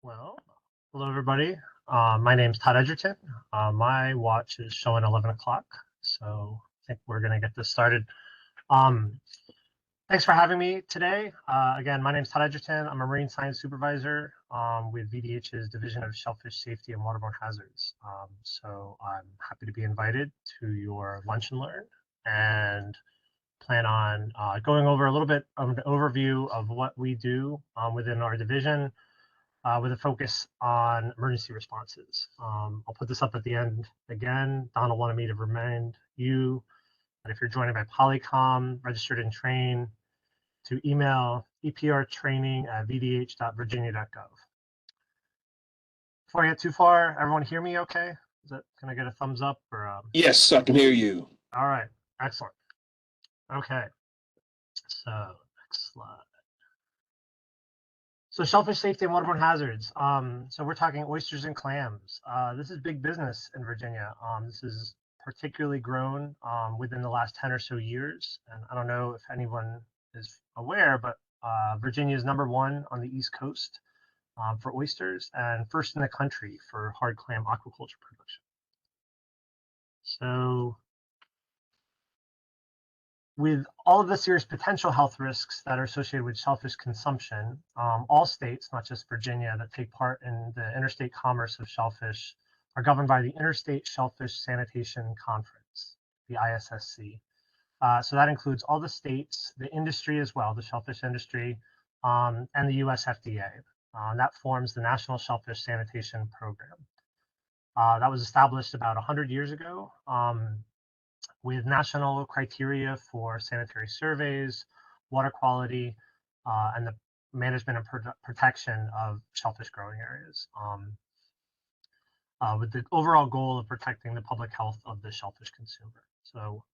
Well, hello everybody. My name's Todd Edgerton. My watch is showing 11 o'clock, so I think we're going to get this started. Thanks for having me today. Again, my name's Todd Edgerton. I'm a marine science supervisor with VDH's Division of Shellfish Safety and Waterborne Hazards. So I'm happy to be invited to your lunch and learn and plan on going over a little bit of an overview of what we do within our division. With a focus on emergency responses. I'll put this up at the end again. Donald wanted me to remind you that if you're joining by Polycom, registered and trained, to email eprtraining@vdh.virginia.gov. Before I get too far, everyone hear me okay? Can I get a thumbs up? Or Yes, I can hear you. All right, excellent. Okay, so next slide. So shellfish safety and waterborne hazards. So we're talking oysters and clams. This is big business in Virginia. This is particularly grown within the last 10 or so years. And I don't know if anyone is aware, but Virginia is #1 on the East Coast for oysters and first in the country for hard clam aquaculture production. So with all of the serious potential health risks that are associated with shellfish consumption, all states, not just Virginia, that take part in the interstate commerce of shellfish are governed by the Interstate Shellfish Sanitation Conference, the ISSC. So that includes all the states, the industry as well, the shellfish industry, and the US FDA. That forms the National Shellfish Sanitation Program. That was established about 100 years ago. With national criteria for sanitary surveys, water quality, and the management and protection of shellfish growing areas, with the overall goal of protecting the public health of the shellfish consumer. So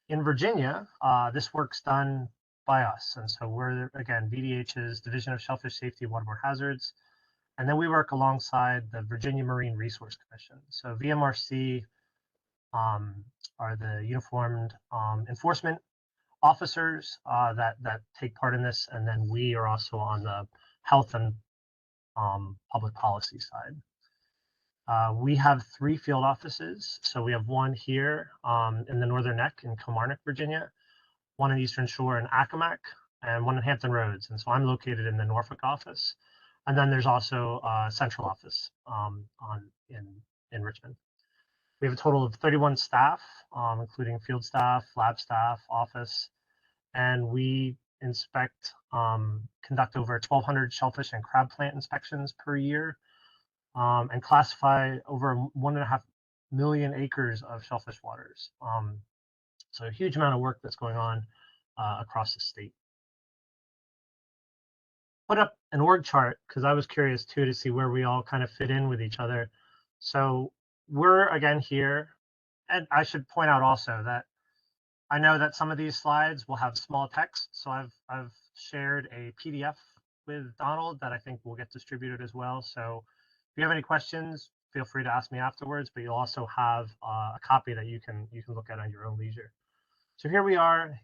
in Virginia, this work's done by us. And so we're, again, VDH's Division of Shellfish Safety and Waterborne Hazards. And then we work alongside the Virginia Marine Resource Commission. So VMRC are the uniformed enforcement officers that take part in this, and then we are also on the health and public policy side. We have 3 field offices. So we have one here in the Northern Neck in Kilmarnock, Virginia, one in Eastern Shore in Accomack, and one in Hampton Roads. And so I'm located in the Norfolk office. And then there's also a central office in Richmond. We have a total of 31 staff, including field staff, lab staff, office, and we inspect, conduct over 1,200 shellfish and crab plant inspections per year, and classify over 1.5 million acres of shellfish waters. So a huge amount of work that's going on across the state. Put up an org chart because I was curious too to see where we all kind of fit in with each other. So we're again here, and I should point out also that I know that some of these slides will have small text, so I've shared a PDF with Donald that I think will get distributed as well. So if you have any questions, feel free to ask me afterwards, but you'll also have a copy that you can look at on your own leisure. So here we are,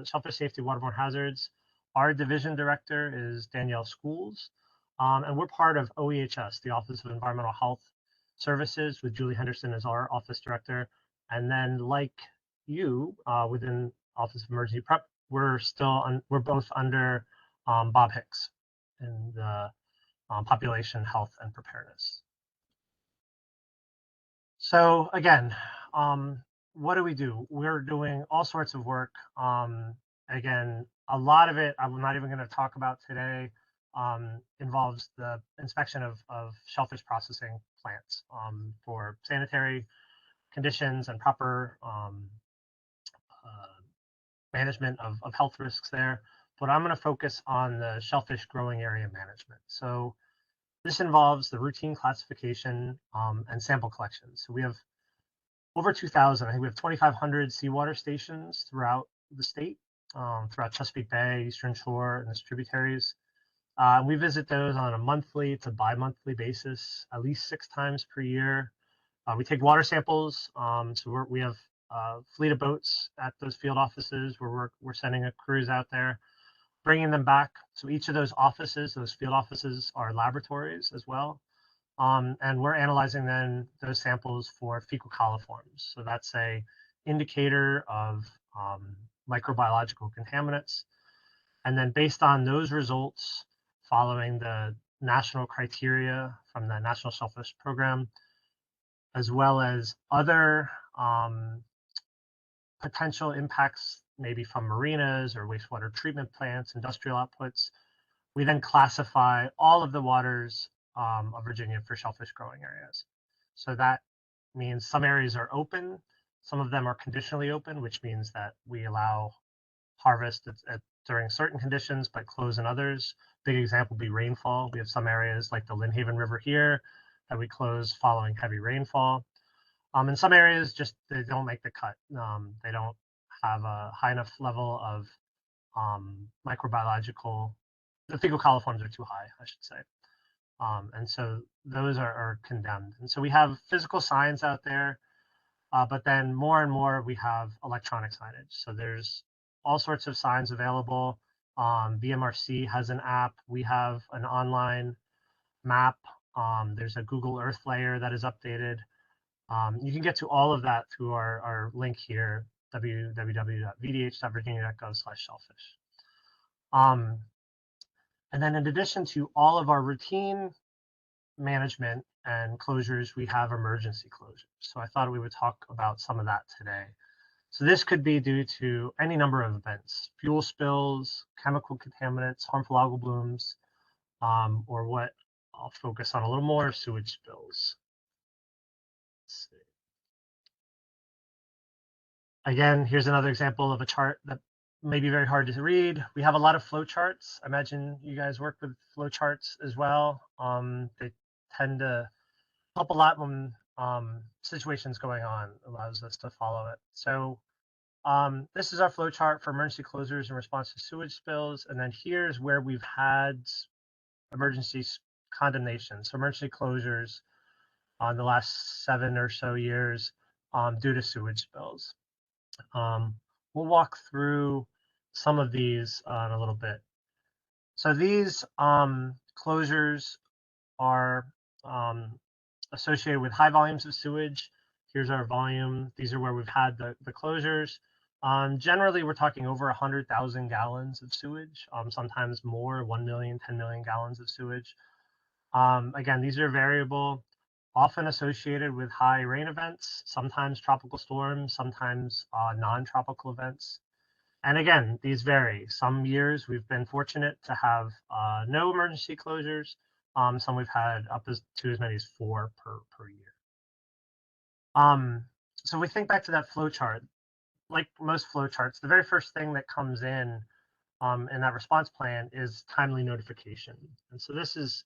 Shellfish Safety Waterborne Hazards. Our division director is Danielle Schools, and we're part of OEHS, the Office of Environmental Health Services, with Julie Henderson as our office director. And then, like you, within Office of Emergency Prep, we're both under Bob Hicks in the Population Health and Preparedness. So again, what do? We're doing all sorts of work. Again, a lot of it I'm not even going to talk about today. Involves the inspection of shellfish processing plants for sanitary conditions and proper management of health risks there. But I'm going to focus on the shellfish growing area management. So this involves the routine classification and sample collection. So we have over 2,000. I think we have 2,500 seawater stations throughout the state, throughout Chesapeake Bay, Eastern Shore, and its tributaries. We visit those on a monthly to bi-monthly basis, at least 6 times per year. We take water samples. So we have a fleet of boats at those field offices where we're sending a crews out there. bringing them back. So each of those offices, those field offices, are laboratories as well. And we're analyzing then those samples for fecal coliforms. So that's a indicator of microbiological contaminants. And then based on those results, following the national criteria from the National Shellfish Program, as well as other potential impacts, maybe from marinas or wastewater treatment plants, industrial outputs, we then classify all of the waters of Virginia for shellfish growing areas. So that means some areas are open, some of them are conditionally open, which means that we allow harvest during certain conditions, but close in others. Big example would be rainfall. We have some areas like the Lynnhaven River here that we close following heavy rainfall. In some areas, just they don't make the cut. They don't have a high enough level of microbiological. The fecal coliforms are too high, I should say. And so those are condemned. And so we have physical signs out there, but then more and more we have electronic signage. So there's all sorts of signs available. BMRC has an app. We have an online map. There's a Google Earth layer that is updated. You can get to all of that through our link here, www.vdh.virginia.gov/shellfish. And then in addition to all of our routine management and closures, we have emergency closures. So I thought we would talk about some of that today. So this could be due to any number of events: fuel spills, chemical contaminants, harmful algal blooms, or what I'll focus on a little more, sewage spills. Let's see. Again, here's another example of a chart that may be very hard to read. We have a lot of flow charts. I imagine you guys work with flow charts as well. They tend to help a lot when situations going on, allows us to follow it. So this is our flow chart for emergency closures in response to sewage spills. And then here's where we've had emergency condemnation. So emergency closures on the last 7 or so years due to sewage spills. We'll walk through some of these in a little bit. So these closures are associated with high volumes of sewage. Here's our volume. These are where we've had the closures. Generally, we're talking over 100,000 gallons of sewage, sometimes more, 1 million, 10 million gallons of sewage. Again, these are variable, often associated with high rain events, sometimes tropical storms, sometimes non-tropical events. And again, these vary. Some years we've been fortunate to have no emergency closures. Some we've had up to as many as 4 per year. So we think back to that flow chart. Like most flow charts, the very first thing that comes in that response plan is timely notification. And so this is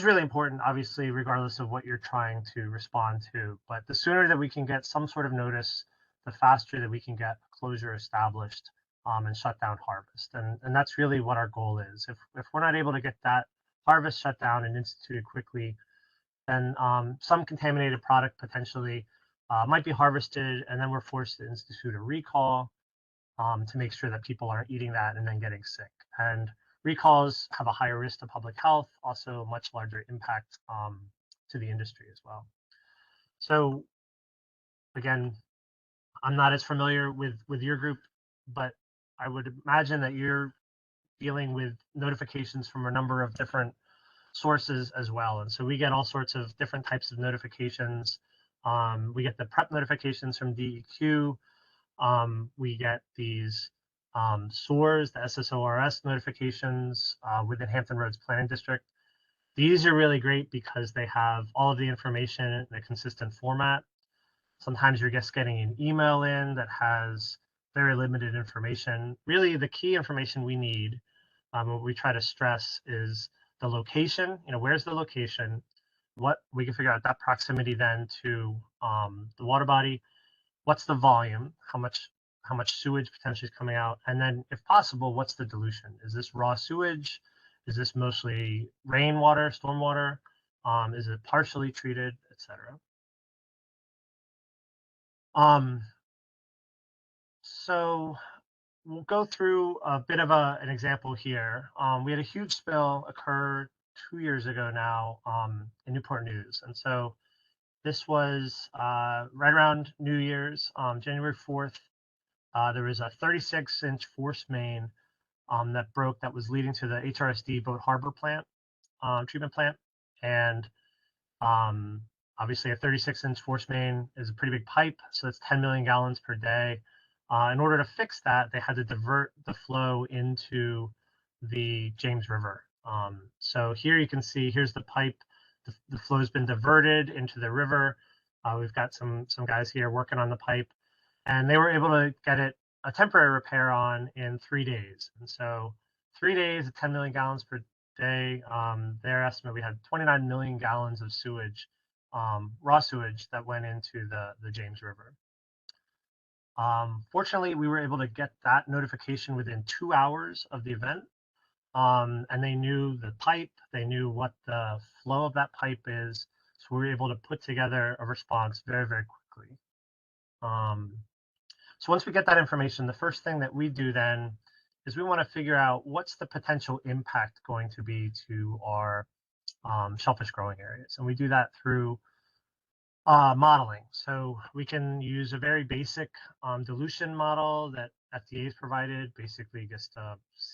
really important, obviously, regardless of what you're trying to respond to. But the sooner that we can get some sort of notice, the faster that we can get a closure established and shut down harvest. And that's really what our goal is. If we're not able to get that harvest shut down and instituted quickly, then some contaminated product potentially might be harvested, and then we're forced to institute a recall to make sure that people aren't eating that and then getting sick. And recalls have a higher risk to public health, also a much larger impact to the industry as well. So again, I'm not as familiar with your group, but I would imagine that you're dealing with notifications from a number of different sources as well. And so we get all sorts of different types of notifications. We get the prep notifications from DEQ. We get these SOARs, the SSORS notifications within Hampton Roads Planning District. These are really great because they have all of the information in a consistent format. Sometimes you're just getting an email in that has very limited information. Really, the key information we need, what we try to stress, is the location. Where's the location? What we can figure out that proximity then to the water body. What's the volume? How much sewage potentially is coming out? And then, if possible, what's the dilution? Is this raw sewage? Is this mostly rainwater, stormwater? Is it partially treated, etc.? So we'll go through a bit of an example here. We had a huge spill occur 2 years ago now in Newport News. And so this was right around New Year's, January 4th. There was a 36-inch force main that broke that was leading to the HRSD Boat Harbor plant, treatment plant. And um, obviously, a 36-inch force main is a pretty big pipe, so that's 10 million gallons per day. In order to fix that, they had to divert the flow into the James River. So here you can see, here's the pipe. The flow has been diverted into the river. We've got some guys here working on the pipe, and they were able to get it a temporary repair on in 3 days. And so 3 days at 10 million gallons per day, their estimate, we had 29 million gallons of sewage, raw sewage that went into the James River. Fortunately, we were able to get that notification within 2 hours of the event. And they knew the pipe, they knew what the flow of that pipe is. So we were able to put together a response very, very quickly. So once we get that information, the first thing that we do then is we want to figure out what's the potential impact going to be to our shellfish growing areas. And we do that through modeling. So we can use a very basic dilution model that FDA has provided, basically just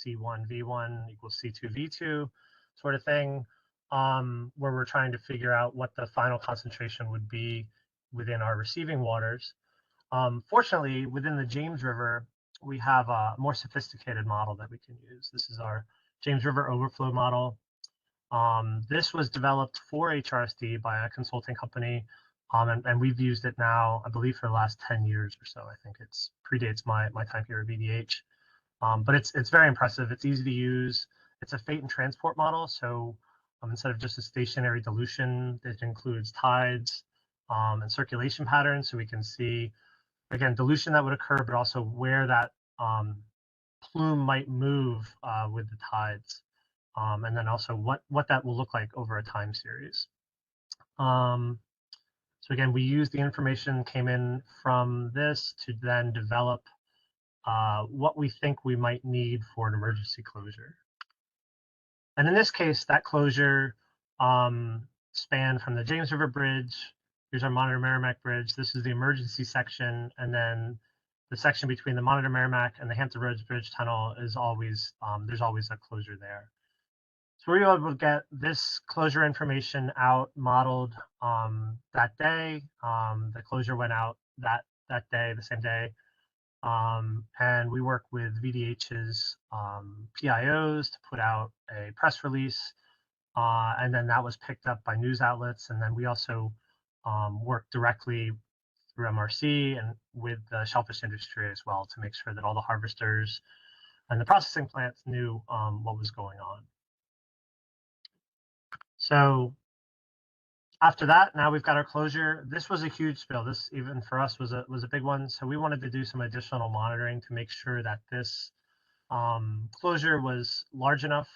C1V1 equals C2V2 sort of thing, where we're trying to figure out what the final concentration would be within our receiving waters. Fortunately, within the James River, we have a more sophisticated model that we can use. This is our James River overflow model. This was developed for HRSD by a consulting company, and we've used it now, I believe, for the last 10 years or so. I think it predates my time here at VDH. But it's very impressive. It's easy to use. It's a fate and transport model. So instead of just a stationary dilution, it includes tides and circulation patterns. So we can see, again, dilution that would occur, but also where that plume might move with the tides. And then also what that will look like over a time series. So again, we use the information came in from this to then develop what we think we might need for an emergency closure. And in this case, that closure spanned from the James River Bridge. Here's our Monitor Merrimack Bridge. This is the emergency section, and then the section between the Monitor Merrimack and the Hampton Roads Bridge Tunnel is always there's always a closure there. So we were able to get this closure information out, modeled that day. The closure went out that day, the same day. And we work with VDH's PIOs to put out a press release. And then that was picked up by news outlets. And then we also worked directly through MRC and with the shellfish industry as well to make sure that all the harvesters and the processing plants knew what was going on. So after that, now we've got our closure. This was a huge spill. This, even for us, was a big one. So we wanted to do some additional monitoring to make sure that this closure was large enough.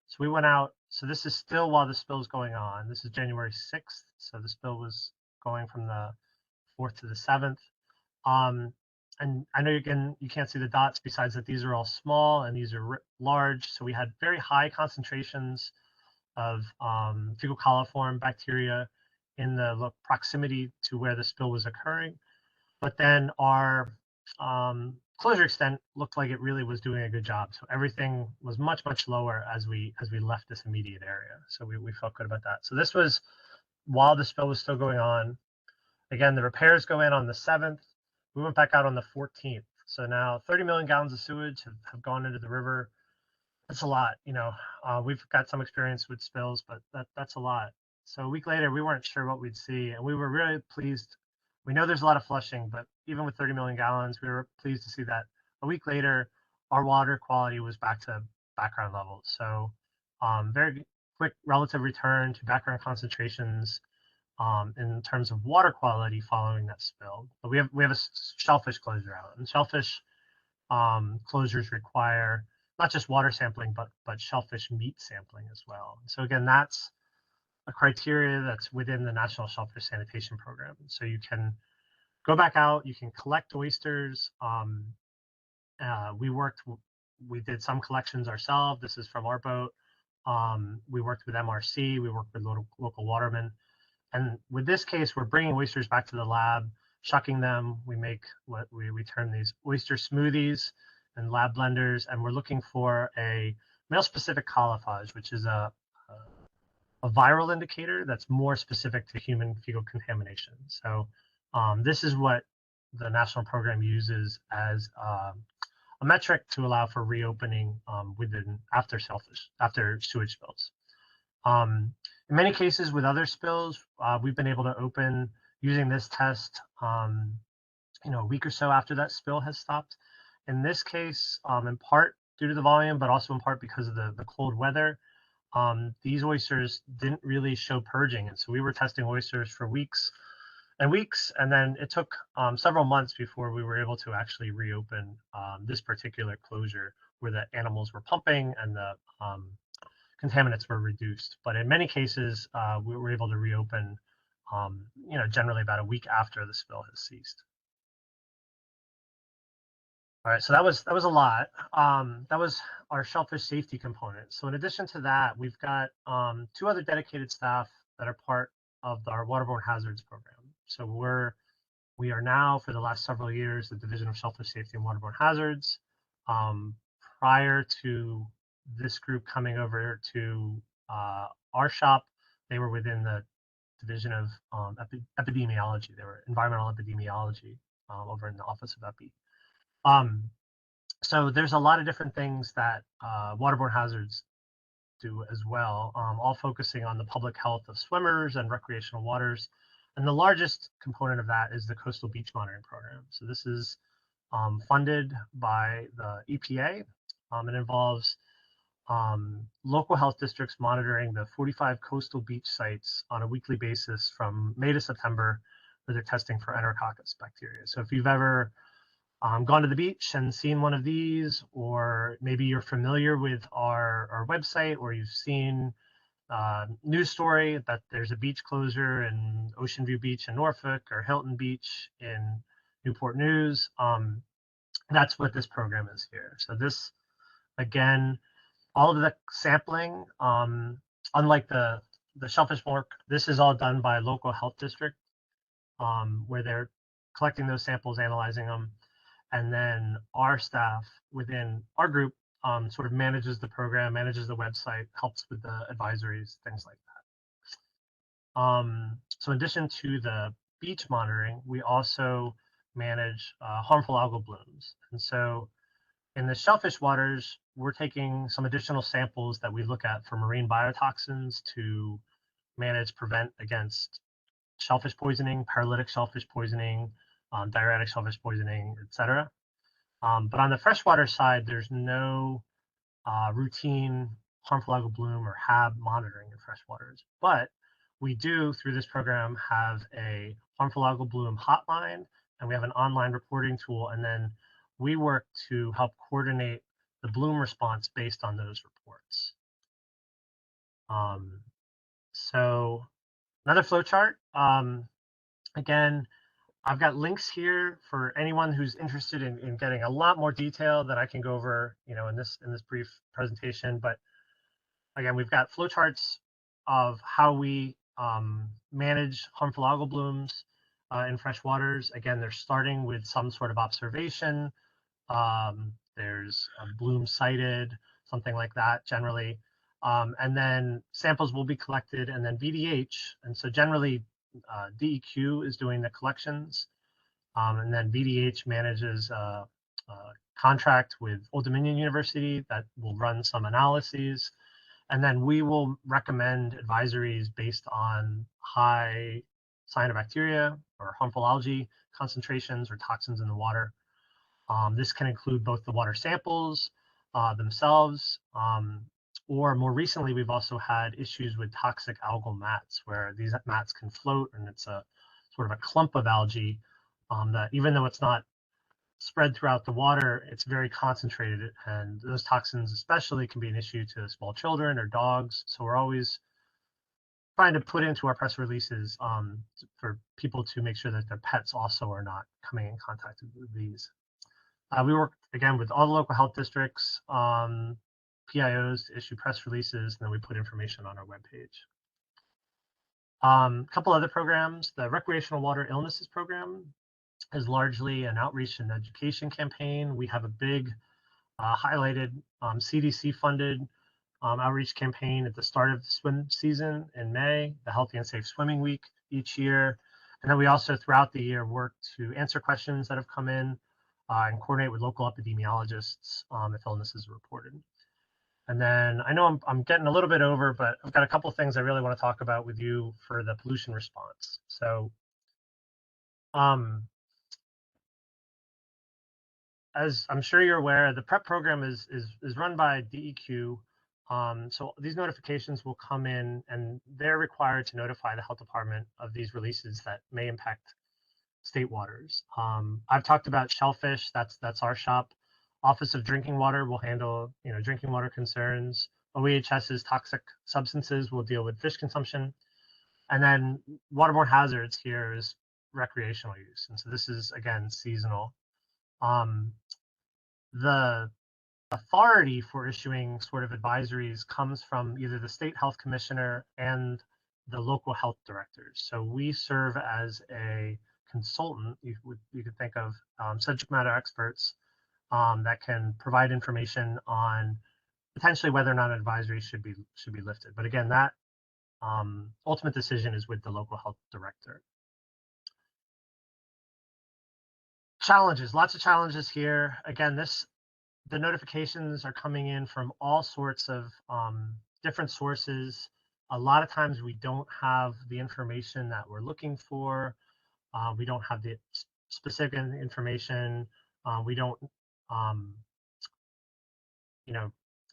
So we went out. So this is still while the spill is going on. This is January 6th. So the spill was going from the 4th to the 7th. And I know you can't see the dots, besides that these are all small and these are large. So we had very high concentrations of fecal coliform bacteria in the proximity to where the spill was occurring. But then our closure extent looked like it really was doing a good job. So everything was much, much lower as we left this immediate area. So we felt good about that. So this was while the spill was still going on. Again, the repairs go in on the 7th. We went back out on the 14th. So now 30 million gallons of sewage have gone into the river. That's a lot, we've got some experience with spills, but that's a lot. So a week later, we weren't sure what we'd see, and we were really pleased. We know there's a lot of flushing, but even with 30 million gallons, we were pleased to see that a week later, our water quality was back to background levels. So very quick relative return to background concentrations in terms of water quality following that spill. But we have a shellfish closure out, and shellfish closures require not just water sampling, but shellfish meat sampling as well. So again, that's a criteria that's within the National Shellfish Sanitation Program. So you can go back out, you can collect oysters, we did some collections ourselves. This is from our boat. We worked with MRC, we worked with local watermen. And with this case, we're bringing oysters back to the lab, shucking them. We make what we term these oyster smoothies and lab blenders, and we're looking for a male-specific coliphage, which is a viral indicator that's more specific to human fecal contamination. So this is what the national program uses as a metric to allow for reopening after sewage spills. In many cases with other spills, we've been able to open using this test, a week or so after that spill has stopped. In this case, in part due to the volume, but also in part because of the cold weather, these oysters didn't really show purging. And so we were testing oysters for weeks and weeks, and then it took several months before we were able to actually reopen this particular closure where the animals were pumping and the contaminants were reduced. But in many cases, we were able to reopen, generally about a week after the spill has ceased. All right, so that was a lot. That was our shellfish safety component. So in addition to that, we've got 2 other dedicated staff that are part of our waterborne hazards program. So we are now, for the last several years, the Division of Shellfish Safety and Waterborne Hazards. Prior to this group coming over to our shop, they were within the Division of Epidemiology. They were environmental epidemiology over in the Office of Epi. So there's a lot of different things that waterborne hazards do as well, all focusing on the public health of swimmers and recreational waters. And the largest component of that is the Coastal Beach Monitoring Program. So this is funded by the EPA. It involves local health districts monitoring the 45 coastal beach sites on a weekly basis from May to September, where they're testing for Enterococcus bacteria. So if you've ever gone to the beach and seen one of these, or maybe you're familiar with our website, or you've seen news story that there's a beach closure in Ocean View Beach in Norfolk or Hilton Beach in Newport News, that's what this program is here. So this, again, all of the sampling, unlike the shellfish work, this is all done by a local health district, where they're collecting those samples, analyzing them, and then our staff within our group sort of manages the program, manages the website, helps with the advisories, things like that. So in addition to the beach monitoring, we also manage harmful algal blooms. And so in the shellfish waters, we're taking some additional samples that we look at for marine biotoxins to prevent against shellfish poisoning, paralytic shellfish poisoning, diuretic shellfish poisoning, etc. But on the freshwater side, there's no routine harmful algal bloom or HAB monitoring in freshwaters. But we do, through this program, have a harmful algal bloom hotline, and we have an online reporting tool, and then we work to help coordinate the bloom response based on those reports. So another flow chart. Again, I've got links here for anyone who's interested in getting a lot more detail that I can go over, in this brief presentation. But again, we've got flowcharts of how we manage harmful algal blooms in fresh waters. Again, they're starting with some sort of observation. There's a bloom cited, something like that generally. And then samples will be collected, and then VDH. And so generally, DEQ is doing the collections, and then VDH manages a contract with Old Dominion University that will run some analyses, and then we will recommend advisories based on high cyanobacteria or harmful algae concentrations or toxins in the water. This can include both the water samples themselves, or more recently, we've also had issues with toxic algal mats, where these mats can float, and it's a sort of a clump of algae that, even though it's not spread throughout the water, it's very concentrated, and those toxins especially can be an issue to small children or dogs. So we're always trying to put into our press releases for people to make sure that their pets also are not coming in contact with these. We work again with all the local health districts, PIOs to issue press releases, and then we put information on our webpage. A couple other programs. The Recreational Water Illnesses Program is largely an outreach and education campaign. We have a big highlighted CDC funded outreach campaign at the start of the swim season in May, the Healthy and Safe Swimming Week each year. And then we also throughout the year work to answer questions that have come in and coordinate with local epidemiologists if illnesses are reported. And then I know I'm getting a little bit over, but I've got a couple of things I really want to talk about with you for the pollution response. So as I'm sure you're aware, the PrEP program is run by DEQ. So these notifications will come in, and they're required to notify the health department of these releases that may impact state waters. I've talked about Shellfish. That's our shop. Office of Drinking Water will handle drinking water concerns. OEHS's toxic substances will deal with fish consumption, and then waterborne hazards here is recreational use, and so this is again seasonal. The authority for issuing sort of advisories comes from either the state health commissioner and the local health directors. So we serve as a consultant. You could think of subject matter experts that can provide information on potentially whether or not an advisory should be lifted. But again, that ultimate decision is with the local health director. Challenges, lots of challenges here. Again, the notifications are coming in from all sorts of different sources. A lot of times we don't have the information that we're looking for. We don't have the specific information. We don't,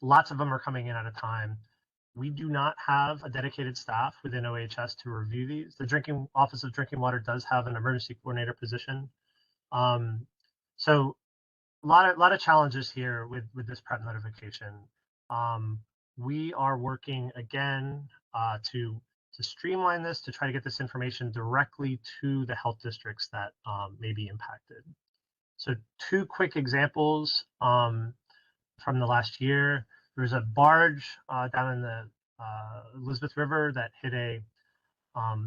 lots of them are coming in at a time. We do not have a dedicated staff within OHS to review these. The Office of Drinking Water does have an emergency coordinator position. So a lot of challenges here with this PrEP notification. We are working again to streamline this, to try to get this information directly to the health districts that may be impacted. So 2 quick examples from the last year. There was a barge down in the Elizabeth River that hit a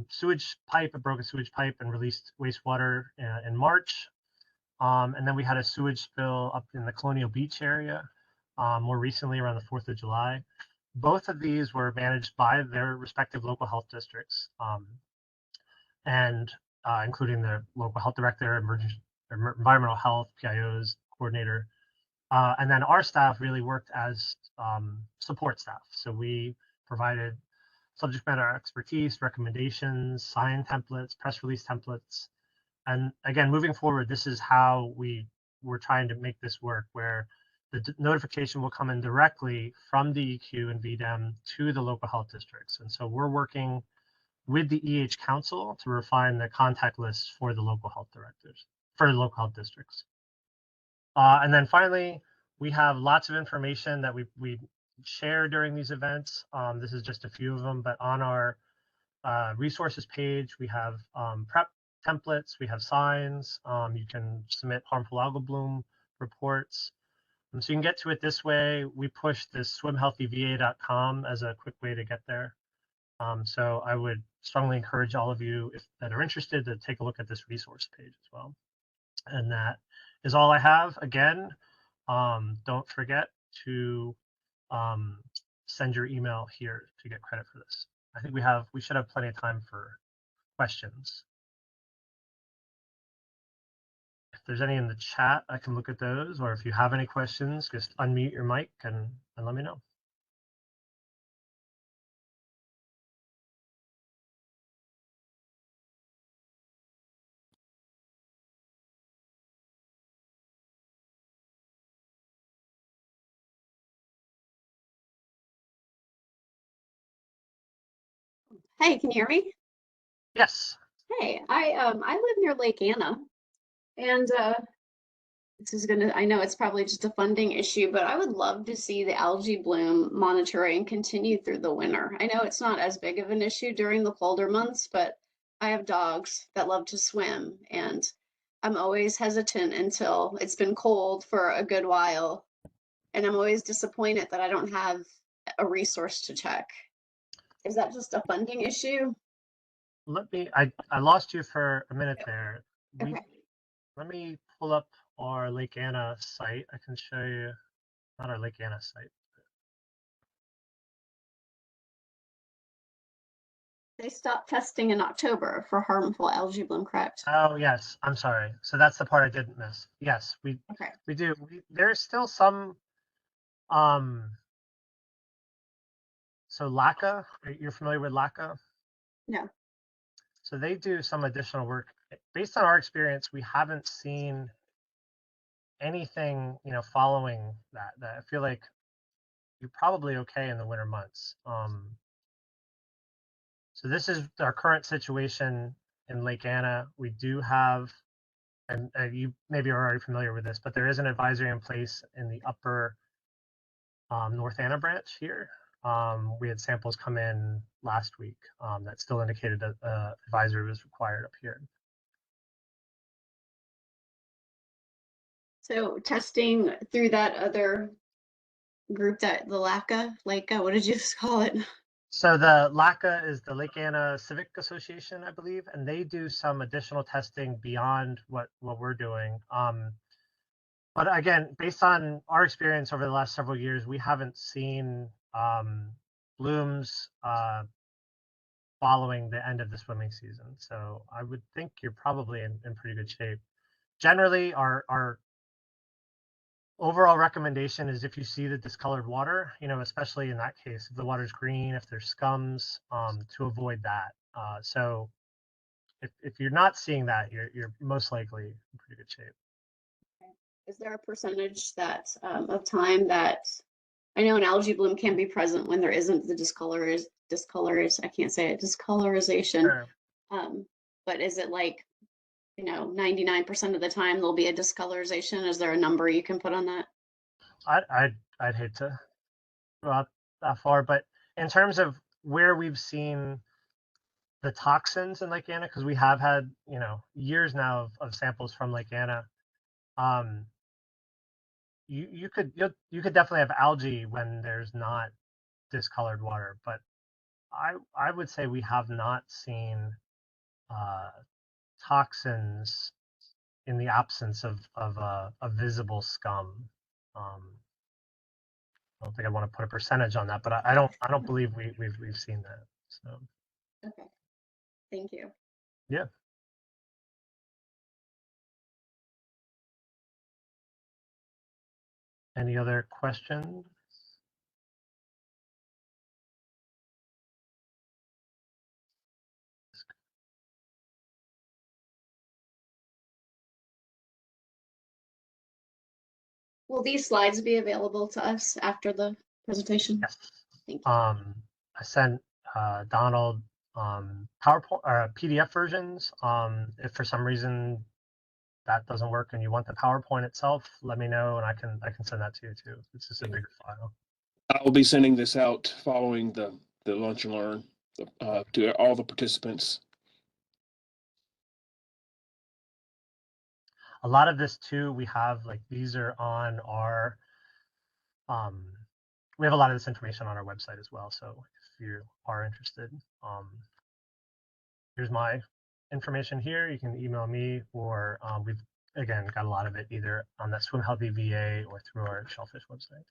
sewage pipe, a broken sewage pipe, and released wastewater in March. And then we had a sewage spill up in the Colonial Beach area more recently around the 4th of July. Both of these were managed by their respective local health districts, and including the local health director, environmental health, PIOs, coordinator. And then our staff really worked as support staff. So we provided subject matter expertise, recommendations, sign templates, press release templates. And again, moving forward, this is how we're trying to make this work, where the notification will come in directly from DEQ and VDEM to the local health districts. And so we're working with the EH Council to refine the contact lists for the local health directors, for the local health districts. And then finally, we have lots of information that we share during these events. This is just a few of them, but on our resources page, we have PrEP templates, we have signs, you can submit harmful algal bloom reports. So you can get to it this way. We push this swimhealthyva.com as a quick way to get there. So I would strongly encourage all of you that are interested to take a look at this resource page as well. And that is all I have. Again, don't forget to send your email here to get credit for this. I think we should have plenty of time for questions. If there's any in the chat, I can look at those, or if you have any questions, just unmute your mic and let me know. Hey, can you hear me? Yes. Hey, I live near Lake Anna, and this is I know it's probably just a funding issue, but I would love to see the algae bloom monitoring continue through the winter. I know it's not as big of an issue during the colder months, but I have dogs that love to swim, and I'm always hesitant until it's been cold for a good while. And I'm always disappointed that I don't have a resource to check. Is that just a funding issue? I lost you for a minute there. Okay. Let me pull up our Lake Anna site. I can show you, not our Lake Anna site. They stopped testing in October for harmful algae bloom, correct? Oh yes, I'm sorry. So that's the part I didn't miss. Yes, Okay. we do. There's still some so LACA, you're familiar with LACA? No. So they do some additional work. Based on our experience, we haven't seen anything, following that I feel like you're probably okay in the winter months. So this is our current situation in Lake Anna. We do have, and you maybe are already familiar with this, but there is an advisory in place in the upper North Anna branch here. We had samples come in last week that still indicated that advisory was required up here. So testing through that other group, that the LACA, what did you just call it? So the LACA is the Lake Anna Civic Association, I believe, and they do some additional testing beyond what we're doing. But again, based on our experience over the last several years, we haven't seen blooms following the end of the swimming season. So I would think you're probably in pretty good shape. Generally, our overall recommendation is if you see the discolored water, especially in that case, if the water's green, if there's scums, to avoid that. So if you're not seeing that, you're most likely in pretty good shape. Is there a percentage that of time that I know an algae bloom can be present when there isn't the I can't say it, discolorization. Sure. But is it like, 99% of the time there'll be a discolorization? Is there a number you can put on that? I'd hate to go out that far, but in terms of where we've seen the toxins in Lake Anna, because we have had years now of samples from Lake Anna, you could definitely have algae when there's not discolored water, but I would say we have not seen toxins in the absence of a visible scum. I don't think I want to put a percentage on that, but I don't believe we've seen that. So Okay, thank you. yeah. Any other questions? Will these slides be available to us after the presentation? Yes. Thank you. I sent Donald PowerPoint or PDF versions. If for some reason that doesn't work and you want the PowerPoint itself, let me know and I can send that to you too. It's just a bigger file. I will be sending this out following the lunch and learn to all the participants. A lot of this too, we have like these are on our we have a lot of this information on our website as well. So if you are interested, here's my information here. You can email me, or we've again got a lot of it either on that Swim Healthy VA or through our Shellfish website.